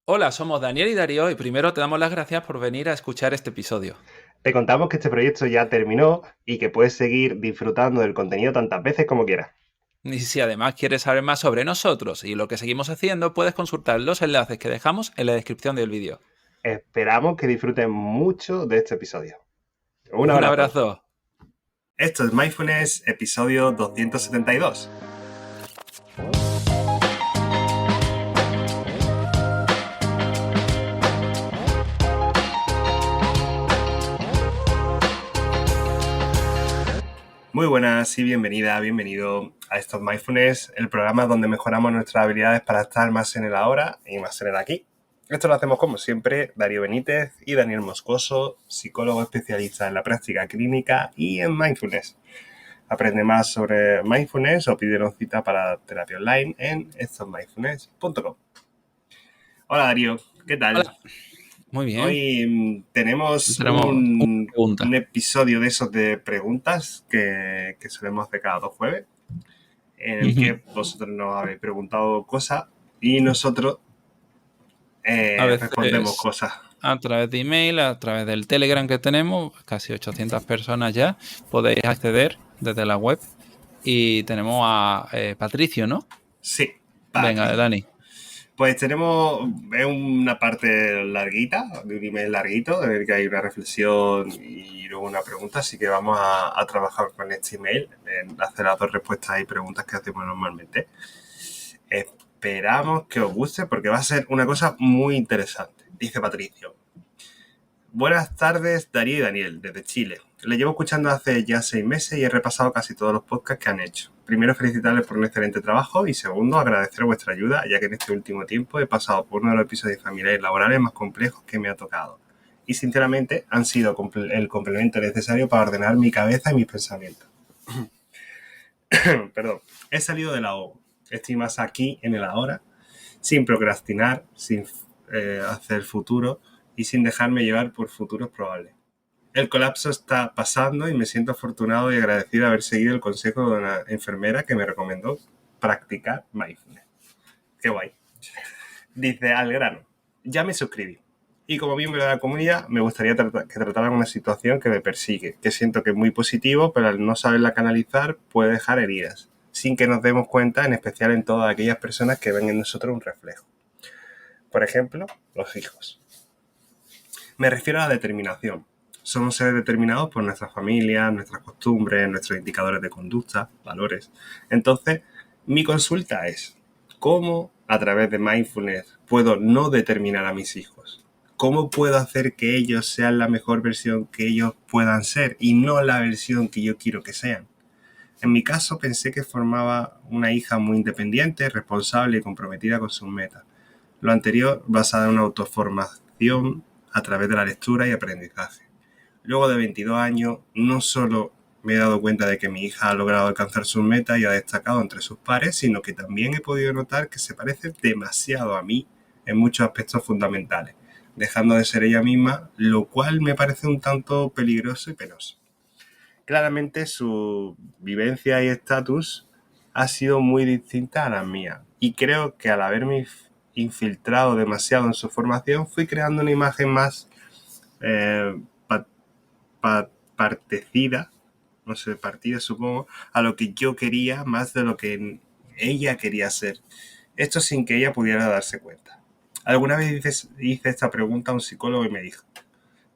Hola, somos Daniel y Darío y primero te damos las gracias por venir a escuchar este episodio. Te contamos que este proyecto ya terminó y que puedes seguir disfrutando del contenido tantas veces como quieras. Y si además quieres saber más sobre nosotros y lo que seguimos haciendo, puedes consultar los enlaces que dejamos en la descripción del vídeo. Esperamos que disfruten mucho de este episodio. Un Un abrazo. abrazo. Esto es Mindfulness, episodio 272. Muy buenas y bienvenido a Esto es Mindfulness, el programa donde mejoramos nuestras habilidades para estar más en el ahora y más en el aquí. Esto lo hacemos como siempre, Darío Benítez y Daniel Moscoso, psicólogo especialista en la práctica clínica y en mindfulness. Aprende más sobre mindfulness o pide una cita para terapia online en estosmindfulness.com. Hola Darío, ¿qué tal? Hola. Muy bien. Hoy tenemos Tenemos una un pregunta. episodio de esos de preguntas que solemos hacer cada 2 jueves, en el Ujú. que vosotros nos habéis preguntado cosas y nosotros A respondemos veces cosas. a través de email, a través del Telegram que tenemos, casi 800 personas ya, podéis acceder desde la web. Y tenemos a Patricio, ¿no? Sí, Venga, Patricio. Dani. Pues tenemos una parte larguita, de un email larguito, en el que hay una reflexión y luego una pregunta, así que vamos a trabajar con este email, en hacer las dos respuestas y preguntas que hacemos normalmente. Esperamos que os guste porque va a ser una cosa muy interesante, dice Patricio. Buenas tardes, Darío y Daniel, desde Chile. Les llevo escuchando hace ya 6 meses y he repasado casi todos los podcasts que han hecho. Primero, felicitarles por un excelente trabajo y segundo, agradecer vuestra ayuda, ya que en este último tiempo he pasado por uno de los episodios familiares y laborales más complejos que me ha tocado. Y sinceramente han sido el complemento necesario para ordenar mi cabeza y mis pensamientos. Perdón, he salido del ahogo. Estoy más aquí en el ahora, sin procrastinar, sin hacer futuro y sin dejarme llevar por futuros probables. El colapso está pasando y me siento afortunado y agradecido de haber seguido el consejo de una enfermera que me recomendó practicar mindfulness. Qué guay. Dice al grano, ya me suscribí. Y como miembro de la comunidad me gustaría que trataran una situación que me persigue, que siento que es muy positivo, pero al no saberla canalizar puede dejar heridas, sin que nos demos cuenta, en especial en todas aquellas personas que ven en nosotros un reflejo. Por ejemplo, los hijos. Me refiero a la determinación. Somos seres determinados por nuestras familias, nuestras costumbres, nuestros indicadores de conducta, valores. Entonces, mi consulta es, ¿cómo a través de mindfulness puedo no determinar a mis hijos? ¿Cómo puedo hacer que ellos sean la mejor versión que ellos puedan ser y no la versión que yo quiero que sean? En mi caso pensé que formaba una hija muy independiente, responsable y comprometida con sus metas. Lo anterior basada en una autoformación a través de la lectura y aprendizaje. Luego de 22 años, no solo me he dado cuenta de que mi hija ha logrado alcanzar sus metas y ha destacado entre sus pares, sino que también he podido notar que se parece demasiado a mí en muchos aspectos fundamentales, dejando de ser ella misma, lo cual me parece un tanto peligroso y penoso. Claramente su vivencia y estatus ha sido muy distinta a la mía, y creo que al haberme infiltrado demasiado en su formación fui creando una imagen más eh, partecida, no sé, partida supongo, a lo que yo quería más de lo que ella quería ser. Esto sin que ella pudiera darse cuenta. Alguna vez hice esta pregunta a un psicólogo y me dijo,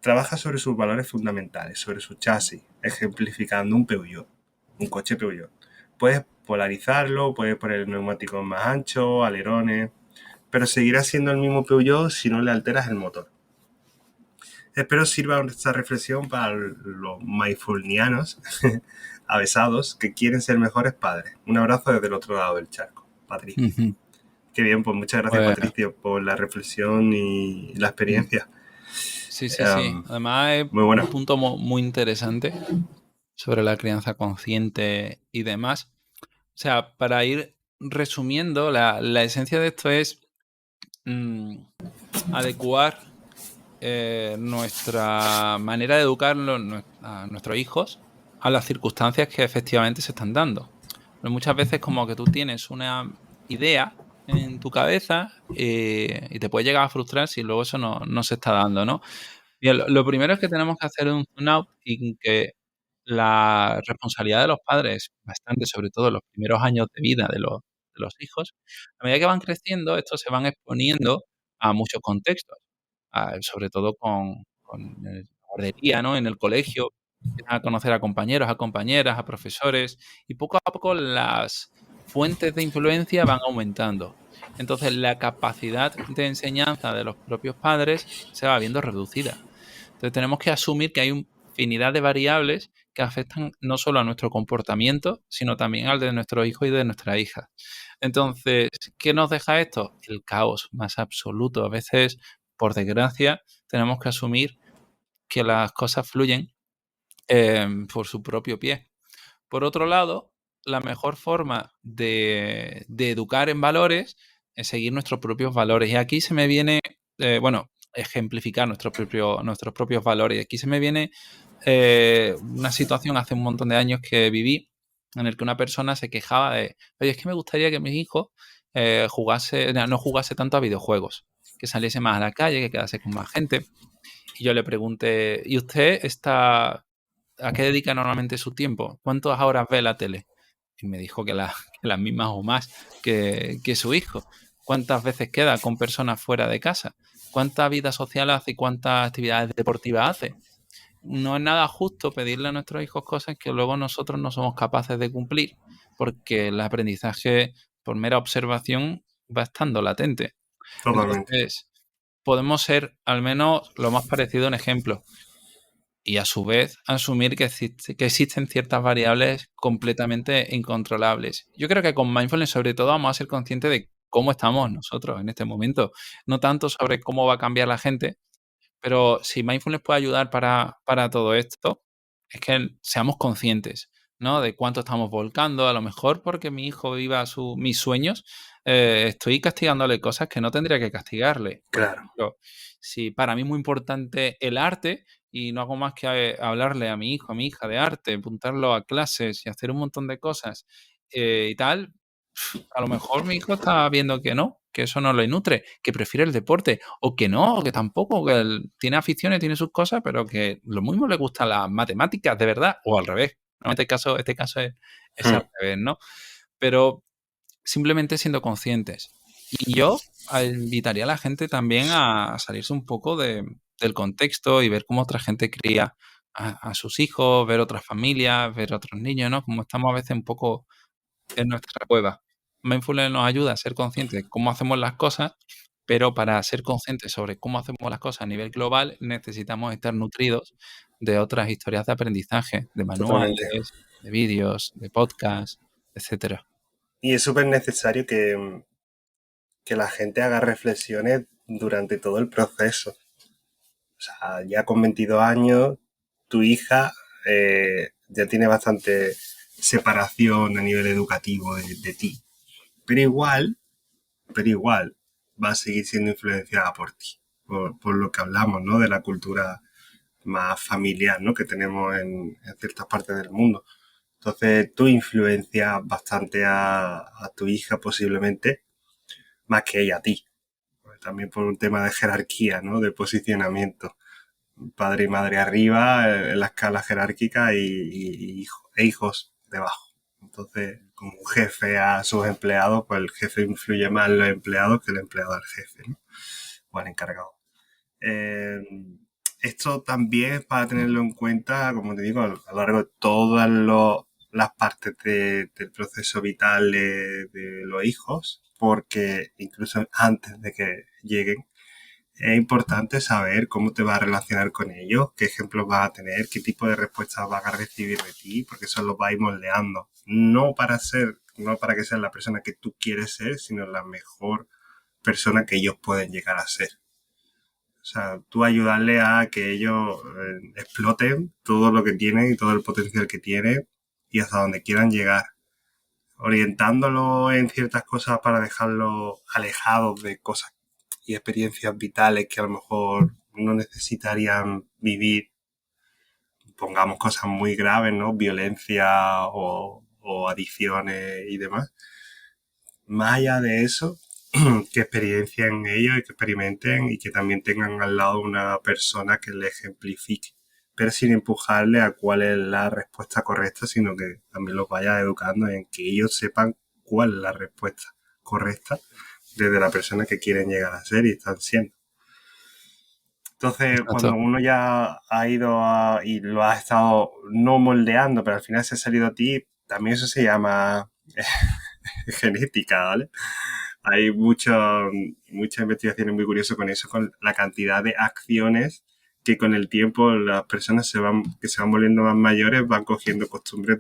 trabaja sobre sus valores fundamentales, sobre su chasis, ejemplificando un Peugeot, un coche Peugeot. Puedes polarizarlo, puedes poner neumáticos más anchos, alerones, pero seguirá siendo el mismo Peugeot si no le alteras el motor. Espero sirva esta reflexión para los mindfulnianos avesados que quieren ser mejores padres. Un abrazo desde el otro lado del charco, Patricio. Ujú. Qué bien, pues muchas gracias Pues Patricio por la reflexión y la experiencia. sí, sí, sí. Además es Muy buena. un punto muy interesante sobre la crianza consciente y demás. O sea, para ir resumiendo, la esencia de esto es mm, adecuar nuestra manera de educar a nuestros hijos a las circunstancias que efectivamente se están dando. Pero muchas veces como que tú tienes una idea en tu cabeza y te puede llegar a frustrar si luego eso no se está dando, ¿no? Bien, lo primero es que tenemos que hacer un zoom out y que la responsabilidad de los padres, bastante, sobre todo en los primeros años de vida de los hijos, a medida que van creciendo, estos se van exponiendo a muchos contextos, sobre todo con la guardería, ¿no? En el colegio, empiezan a conocer a compañeros, a compañeras, a profesores, y poco a poco las fuentes de influencia van aumentando. Entonces, la capacidad de enseñanza de los propios padres se va viendo reducida. Entonces tenemos que asumir que hay infinidad de variables que afectan no solo a nuestro comportamiento, sino también al de nuestro hijo y de nuestra hija. Entonces, ¿qué nos deja esto? El caos más absoluto. A veces, por desgracia, tenemos que asumir que las cosas fluyen por su propio pie. Por otro lado, la mejor forma de educar en valores es seguir nuestros propios valores. Y aquí se me viene, bueno, ejemplificar nuestros propios valores. Y aquí se me viene una situación hace un montón de años que viví en el que una persona se quejaba de, oye, es que me gustaría que mi hijo no jugase tanto a videojuegos, que saliese más a la calle, que quedase con más gente. Y yo le pregunté, ¿y usted está a qué dedica normalmente su tiempo? ¿Cuántas horas ve la tele? Y me dijo que, que las mismas o más que su hijo. ¿Cuántas veces queda con personas fuera de casa? ¿Cuánta vida social hace y cuántas actividades deportivas hace? No es nada justo pedirle a nuestros hijos cosas que luego nosotros no somos capaces de cumplir, porque el aprendizaje por mera observación va estando latente. Totalmente. Entonces, podemos ser al menos lo más parecido a un ejemplo y a su vez asumir que existen ciertas variables completamente incontrolables. Yo creo que con mindfulness sobre todo vamos a ser conscientes de cómo estamos nosotros en este momento, no tanto sobre cómo va a cambiar la gente, pero si mindfulness puede ayudar para todo esto, es que seamos conscientes, ¿no? De cuánto estamos volcando, a lo mejor porque mi hijo viva mis sueños, estoy castigándole cosas que no tendría que castigarle. Por Claro. ejemplo, si para mí es muy importante el arte y no hago más que hablarle a mi hijo, a mi hija de arte, apuntarlo a clases y hacer un montón de cosas y tal, a lo mejor mi hijo está viendo que no, que eso no le nutre, que prefiere el deporte, o que no, o que tampoco, que él tiene aficiones, tiene sus cosas, pero que lo mismo le gustan las matemáticas de verdad, o al revés. ¿No? Este caso es al Hmm. revés, ¿no? Pero simplemente siendo conscientes. Y yo invitaría a la gente también a salirse un poco del contexto y ver cómo otra gente cría a sus hijos, ver otras familias, ver otros niños, ¿no? Como estamos a veces un poco en nuestra cueva. Mindfulness nos ayuda a ser conscientes de cómo hacemos las cosas, pero para ser conscientes sobre cómo hacemos las cosas a nivel global necesitamos estar nutridos de otras historias de aprendizaje, de Totalmente. manuales, de vídeos, de podcasts, etcétera. Y es súper necesario que la gente haga reflexiones durante todo el proceso. O sea, ya con 22 años, tu hija ya tiene bastante separación a nivel educativo de ti. Pero igual, pero igual, va a seguir siendo influenciada por ti. Por lo que hablamos, ¿no? De la cultura más familiar, ¿no? Que tenemos en ciertas partes del mundo. Entonces, tú influencias bastante a tu hija posiblemente más que ella a ti. También por un tema de jerarquía, ¿no? De posicionamiento. Padre y madre arriba en la escala jerárquica e hijos debajo. Entonces, como un jefe a sus empleados, pues el jefe influye más en los empleados que el empleado al jefe, ¿no? O al encargado. Eh, Esto también es para tenerlo en cuenta, como te digo, a lo largo de todas las partes del proceso vital de los hijos, porque incluso antes de que lleguen, es importante saber cómo te vas a relacionar con ellos, qué ejemplos vas a tener, qué tipo de respuestas vas a recibir de ti, porque eso lo vas a ir moldeando. No para que seas la persona que tú quieres ser, sino la mejor persona que ellos pueden llegar a ser. O sea, tú ayudarle a que ellos exploten todo lo que tienen y todo el potencial que tienen y hasta donde quieran llegar. Orientándolo en ciertas cosas para dejarlo alejados de cosas y experiencias vitales que a lo mejor no necesitarían vivir, pongamos cosas muy graves, ¿no? Violencia o adicciones y demás. Más allá de eso, que experiencien ellos y que experimenten y que también tengan al lado una persona que les ejemplifique, pero sin empujarle a cuál es la respuesta correcta, sino que también los vaya educando en que ellos sepan cuál es la respuesta correcta desde la persona que quieren llegar a ser y están siendo. Entonces, cuando Exacto. uno ya ha ido y lo ha estado no moldeando, pero al final se ha salido a ti, también eso se llama genética, ¿vale? Hay muchas investigaciones muy curiosas con eso, con la cantidad de acciones que con el tiempo las personas que se van volviendo más mayores van cogiendo costumbres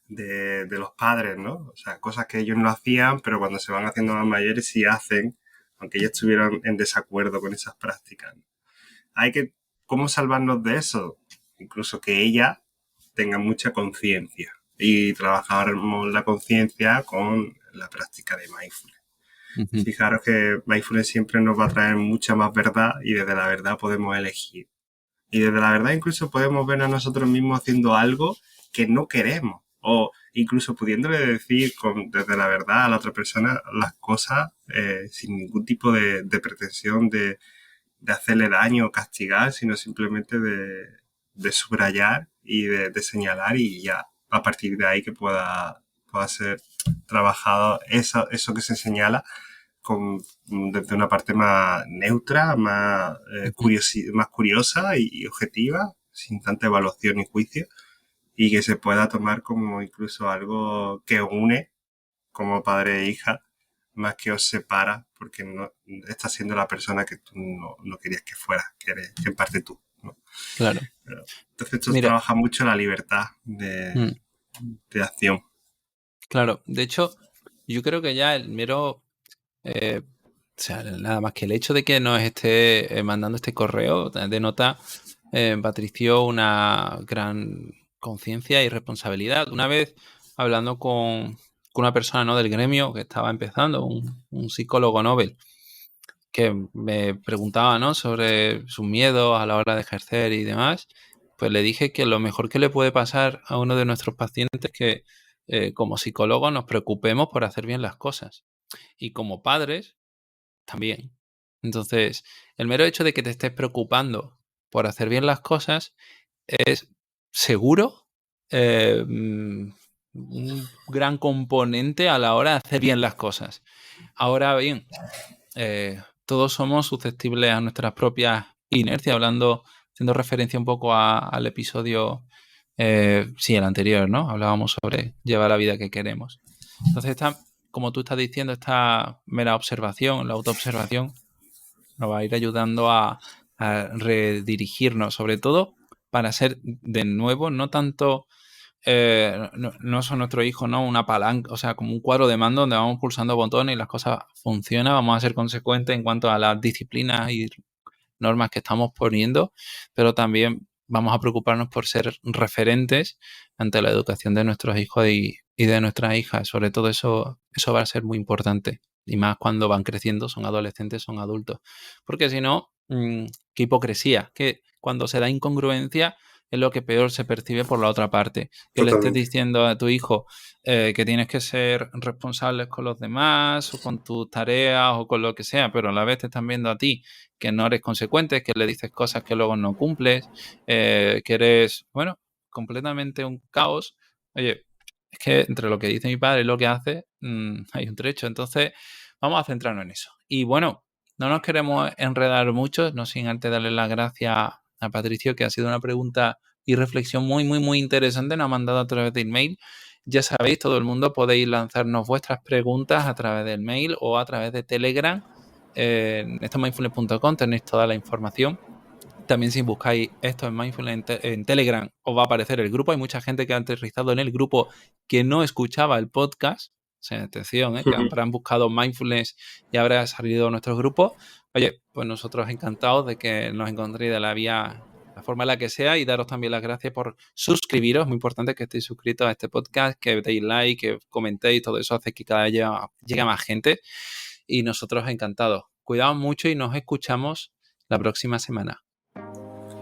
de los padres, ¿no? O sea, cosas que ellos no hacían, pero cuando se van haciendo más mayores sí hacen, aunque ellos estuvieran en desacuerdo con esas prácticas. Hay que, ¿cómo salvarnos de eso? Incluso que ella tenga mucha conciencia y trabajamos la conciencia con la práctica de mindfulness. Ujú. Fijaros que mindfulness siempre nos va a traer mucha más verdad y desde la verdad podemos elegir. Y desde la verdad incluso podemos ver a nosotros mismos haciendo algo que no queremos. O incluso pudiéndole decir desde la verdad a la otra persona las cosas sin ningún tipo de pretensión de hacerle daño o castigar, sino simplemente de subrayar y de señalar y ya a partir de ahí que pueda ser trabajado eso que se señala desde una parte más neutra, Ujú. más curiosa y objetiva, sin tanta evaluación y juicio, y que se pueda tomar como incluso algo que une como padre e hija, más que os separa, porque no estás siendo la persona que tú no querías que fuera, que en parte tú, ¿no? Claro. Entonces esto Mira, trabaja mucho la libertad mm, de acción. claro. De hecho, yo creo que ya el mero, o sea, nada más que el hecho de que nos esté mandando este correo denota, Patricio, una gran conciencia y responsabilidad. Una vez hablando con una persona, ¿no?, del gremio que estaba empezando, un psicólogo Nobel, que me preguntaba, ¿no?, sobre sus miedos a la hora de ejercer y demás, pues le dije que lo mejor que le puede pasar a uno de nuestros pacientes es que como psicólogos nos preocupemos por hacer bien las cosas. Y como padres, también. Entonces, el mero hecho de que te estés preocupando por hacer bien las cosas es seguro un gran componente a la hora de hacer bien las cosas. Ahora bien, todos somos susceptibles a nuestras propias inercias, haciendo referencia un poco al episodio, sí, el anterior, ¿no? Hablábamos sobre llevar la vida que queremos. Entonces, como tú estás diciendo, esta mera observación, la autoobservación, nos va a ir ayudando a redirigirnos, sobre todo para ser de nuevo, no tanto, no son nuestros hijos, ¿no?, una palanca, o sea, como un cuadro de mando donde vamos pulsando botones y las cosas funcionan, vamos a ser consecuentes en cuanto a las disciplinas y normas que estamos poniendo, pero también vamos a preocuparnos por ser referentes ante la educación de nuestros hijos y de nuestras hijas. Sobre todo eso va a ser muy importante. Y más cuando van creciendo, son adolescentes, son adultos. Porque si no, qué hipocresía. Que cuando se da incongruencia es lo que peor se percibe por la otra parte. Que le estés Totalmente. diciendo a tu hijo que tienes que ser responsables con los demás o con tus tareas o con lo que sea, pero a la vez te están viendo a ti que no eres consecuente, que le dices cosas que luego no cumples, que eres, bueno, completamente un caos. Oye, es que entre lo que dice mi padre y lo que hace, hay un trecho. Entonces, vamos a centrarnos en eso. Y bueno, no nos queremos enredar mucho, no sin antes darle las gracias a Patricio, que ha sido una pregunta y reflexión muy, muy, muy interesante. Nos ha mandado a través de email. Ya sabéis, todo el mundo podéis lanzarnos vuestras preguntas a través del mail o a través de Telegram. En estomindfulness.com tenéis toda la información. También si buscáis esto en Mindfulness en Telegram os va a aparecer el grupo. Hay mucha gente que ha aterrizado en el grupo que no escuchaba el podcast. O sea, atención, que habrán buscado Mindfulness y habrá salido nuestro grupo. Oye, pues nosotros encantados de que nos encontréis de la forma en la que sea, y daros también las gracias por suscribiros. Es muy importante que estéis suscritos a este podcast, que deis like, que comentéis, todo eso hace que cada vez llegue a más gente. Y nosotros encantados. Cuidaos mucho y nos escuchamos la próxima semana.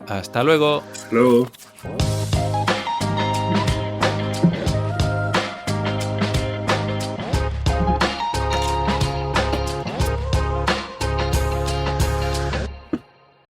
Hasta luego. Hasta luego.